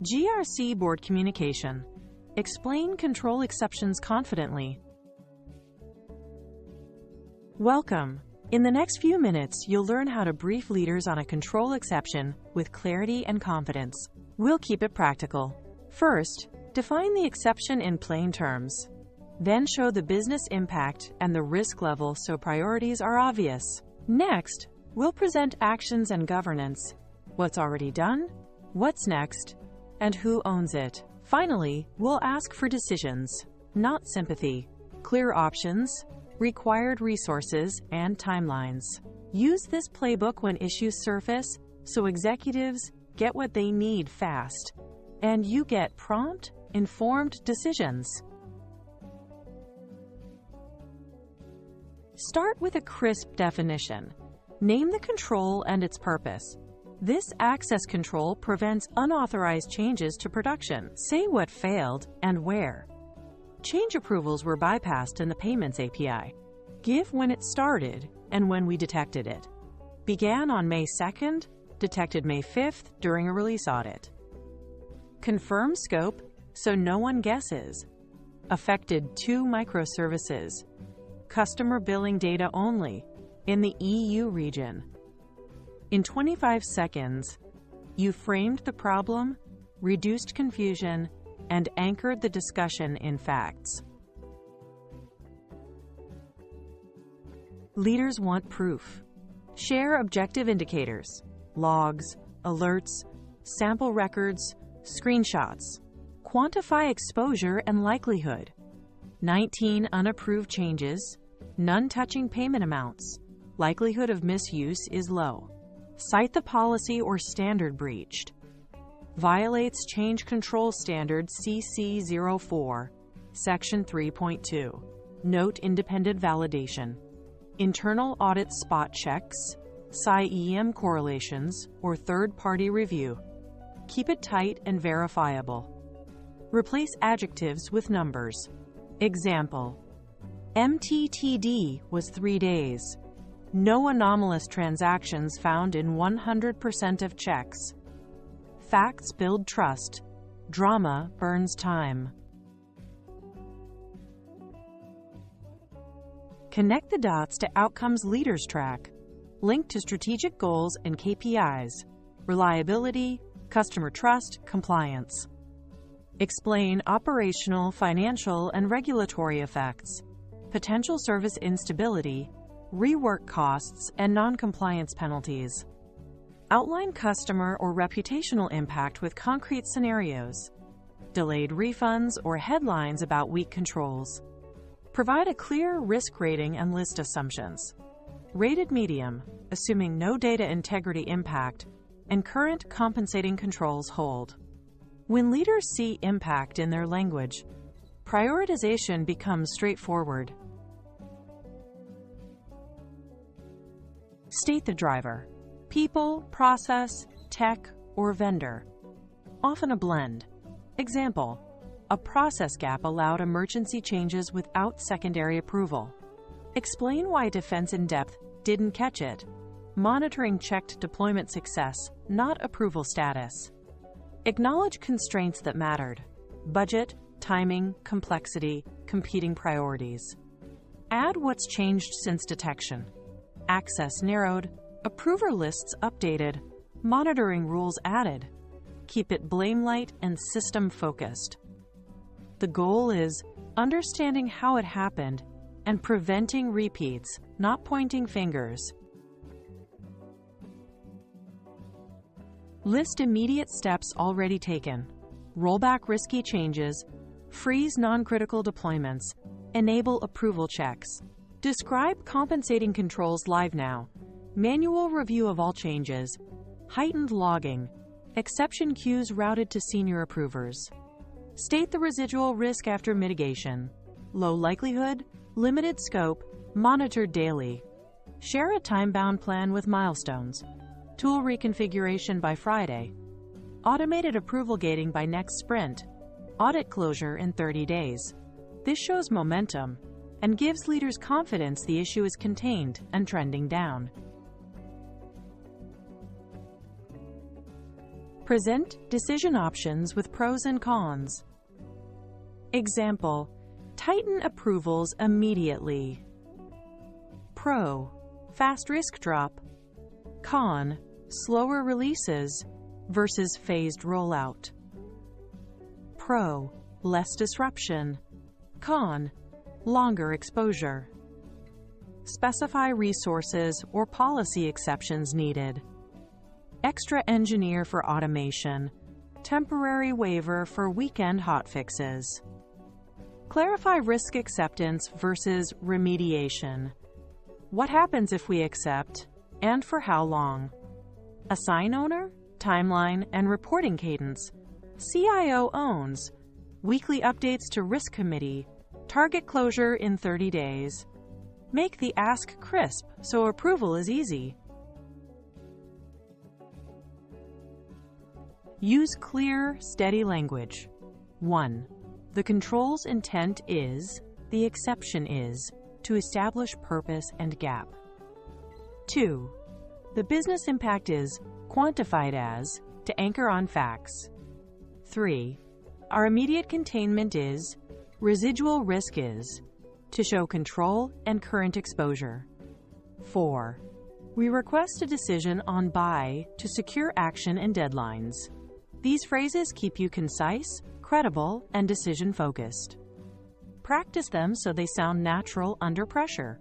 GRC Board Communication. Explain control exceptions confidently. Welcome. In the next few minutes, you'll learn how to brief leaders on a control exception with clarity and confidence. We'll keep it practical. First, define the exception in plain terms. Then show the business impact and the risk level so priorities are obvious. Next, we'll present actions and governance. What's already done, what's next, and who owns it. Finally, we'll ask for decisions, not sympathy, clear options, required resources, and timelines. Use this playbook when issues surface so executives get what they need fast, and you get prompt, informed decisions. Start with a crisp definition. Name the control and its purpose. This access control prevents unauthorized changes to production. Say what failed and where. Change approvals were bypassed in the Payments API. Give when it started and when we detected it. Began on May 2nd, detected May 5th during a release audit. Confirm scope so no one guesses. Affected 2 microservices. Customer billing data only in the EU region. In 25 seconds, you framed the problem, reduced confusion, and anchored the discussion in facts. Leaders want proof. Share objective indicators, logs, alerts, sample records, screenshots. Quantify exposure and likelihood. 19 unapproved changes, none touching payment amounts. Likelihood of misuse is low. Cite the policy or standard breached. Violates Change Control Standard CC04, Section 3.2. Note independent validation. Internal audit spot checks, SCI-EM correlations, or third-party review. Keep it tight and verifiable. Replace adjectives with numbers. Example: MTTD was 3 days. No anomalous transactions found in 100% of checks. Facts build trust. Drama burns time. Connect the dots to outcomes leaders track. Link to strategic goals and KPIs. Reliability, customer trust, compliance. Explain operational, financial, and regulatory effects. Potential service instability, rework costs, and non-compliance penalties. Outline customer or reputational impact with concrete scenarios. Delayed refunds or headlines about weak controls. Provide a clear risk rating and list assumptions. Rated medium, assuming no data integrity impact, and current compensating controls hold. When leaders see impact in their language, prioritization becomes straightforward. State the driver: people, process, tech, or vendor. Often a blend. Example: a process gap allowed emergency changes without secondary approval. Explain why Defense in Depth didn't catch it. Monitoring checked deployment success, not approval status. Acknowledge constraints that mattered: budget, timing, complexity, competing priorities. Add what's changed since detection. Access narrowed, approver lists updated, monitoring rules added. Keep it blame light and system focused. The goal is understanding how it happened and preventing repeats, not pointing fingers. List immediate steps already taken. Roll back risky changes, freeze non-critical deployments, enable approval checks. Describe compensating controls live now, manual review of all changes, heightened logging, exception queues routed to senior approvers. State the residual risk after mitigation: low likelihood, limited scope, monitored daily. Share a time-bound plan with milestones. Tool reconfiguration by Friday. Automated approval gating by next sprint. Audit closure in 30 days. This shows momentum and gives leaders confidence the issue is contained and trending down. Present decision options with pros and cons. Example: tighten approvals immediately. Pro: fast risk drop. Con: slower releases versus phased rollout. Pro: less disruption. Con: longer exposure. Specify resources or policy exceptions needed. Extra engineer for automation. Temporary waiver for weekend hotfixes. Clarify risk acceptance versus remediation. What happens if we accept, and for how long? Assign owner, timeline, and reporting cadence. CIO owns. Weekly updates to risk committee. Target closure in 30 days. Make the ask crisp so approval is easy. Use clear, steady language. 1. The control's intent is, the exception is, to establish purpose and gap. 2. The business impact is, quantified as, to anchor on facts. 3. Our immediate containment is, residual risk is, to show control and current exposure. 4. We request a decision on buy to secure action and deadlines. These phrases keep you concise, credible, and decision-focused. Practice them so they sound natural under pressure.